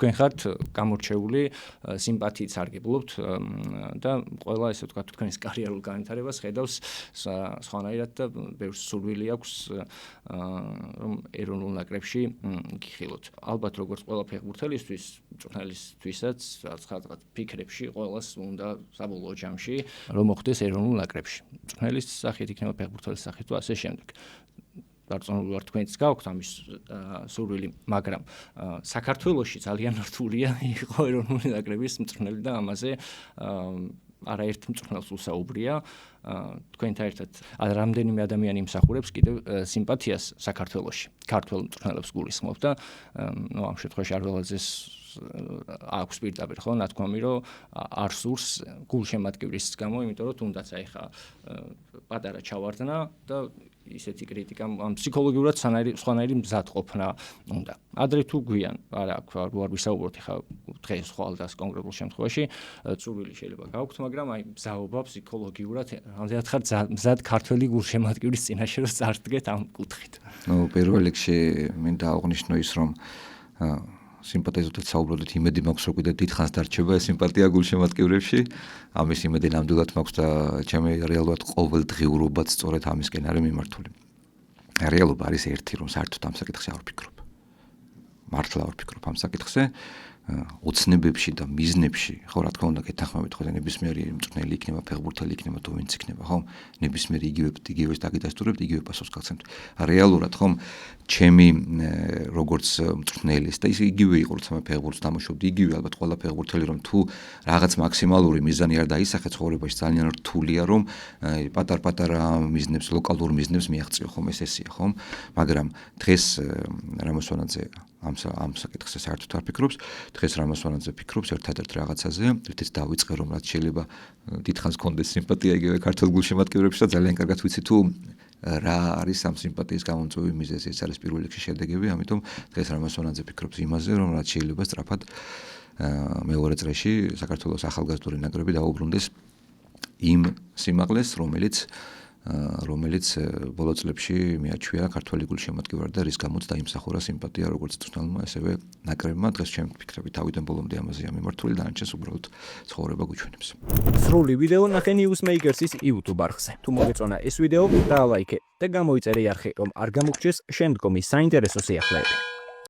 თქვენ ხართ გამორჩეული სიმპათიით სარგებლობთ და ყველა ესე ვთქვათ თქვენის კარიერულ განვითარებას ხედავს სხვანაირად და ბევრს სურვილი აქვს რომ ეროვნულ ნაკრებში გიხილოთ. ალბათ როგორც ყველა ფეხბურთელისთვის, მწვრთნელისთვისაც რაღაც ფიქრებში ყველას უნდა საბოლოო ჯამში რომ მოხდეს ეროვნულ ნაკრებში. მწვრთნელის სახით იქნება ფეხბურთელის სახით და ასე შემდეგ. დარწმუნებული ვარ თქვენიც გაქვთ ამის სურვილი, მაგრამ საქართველოში ძალიან რთულია იყო ეროვნული ნაკრების მწვრთნელი და ამაზე არაერთ მწვრთნელს უსაუბრია. თქვენთან ერთად რამდენიმე ადამიანი იმსახურებს კიდევ სიმპათიას საქართველოში. ქართველ მწვრთნელებს გულისხმობ და ამ შემთხვევაში არველაძეს აქვს პირდაპირ ხო ნათქვამი, რომ არ სურს გულშემატკივრის გამო, იმიტომ რომ თუნდაც ახლა პატარა ჩავარდნა და ისეთი კრიტიკა ფსიქოლოგიურად სხვანაირი მზად ყოფნა უნდა. ადრე თუ გვიან, არა არ ვისაუბროთ ახლა დღეს ხვალდას კონკრეტულ შემთხვევაში, სურვილი შეიძლება გაქვთ, მაგრამ აი მზაობა ფსიქოლოგიურად ამდენად ხარ მზად ქართველი გულშემატკივრის წინაშე რომ წარდგეთ ამ კუთხით. პირველ რიგში მინდა აღვნიშნო ის, რომ სიმპათიზოთაც საუბრობთ, იმედი მაქვს, რომ კიდევ დიდხანს დარჩება ეს სიმპათია გულშემატკივრებში. ამის იმედი ნამდვილად მაქვს და ჩემი რეალურად ყოველდღიურობაც სწორედ ამისკენ არის მიმართული. რეალობა არის ერთი, რომ საერთოდ ამ საკითხზე არ ვფიქრობ. მართლა არ ვფიქრობ ამ საკითხზე. ოცნებებში და მიზნებში, ხო, რა თქმა უნდა, გეთანხმებით, ხო, ნებისმიერი მწვრთნელი იქნება, ფეხბურთელი იქნება, თუ ვინც იქნება, ხო? ნებისმიერი იგივეს დაგიდასტურებთ, იგივე პასუხს გაგცემთ. რეალურად, ხო, ჩემი როგორც მწვრთნელის და ის იგივე იყო, როცა მე ფეხბურთს თამაშობდი, იგივე ალბათ ყველა ფეხბურთელი, რომ თუ რაღაც მაქსიმალური მიზანი არ დაისახე ცხოვრებაში, ძალიან რთულია, რომ პატარ-პატარა მიზნებს, ლოკალურ მიზნებს მიაღწიო, ხომ ეს ესეა, ხო? მაგრამ დღეს რამოსვანაძე ამ საკითხზე საერთოდ არ ფიქრობს. დღეს რამოსვანაძე ფიქრობს ერთადერთ რაღაცაზე, ერთით დავიწყე, რომ რაც შეიძლება დიდხანს გქონდეს სიმპათია იგივე ქართულ გულშემატკივრებში და ძალიან კარგად ვიცი თუ რა არის ამ სიმპათიის გამომწვევი მიზეზი, ეს არის პირველ რიგში შედეგები, ამიტომ დღეს რამოსვანაძე ფიქრობს იმაზე, რომ რაც შეიძლება სწრაფად მეორე წრეში საქართველოს ახალგაზრდული ნაკრები დაუბრუნდეს იმ სიმაღლეს, რომელიც ბოლო წლებში მიაჩვია ქართველი გულშემატკივრად და რის გამოც დაიმსახურა სიმპათია როგორც მწვრთნელმა, ასევე ნაკრებმა. დღეს ჩემი ფიქრები თავიდან ბოლომდე ამაზეა მიმართული, დანარჩენს უბრალოდ ცხოვრება გვიჩვენებს. სრული ვიდეო ნახე Newsmakers-ის YouTube არხზე. თუ მოგეწონა ეს ვიდეო, დაალაიქე და გამოიწერე არხი, რომ არ გამოგჩეს შემდგომი საინტერესო სიახლეები.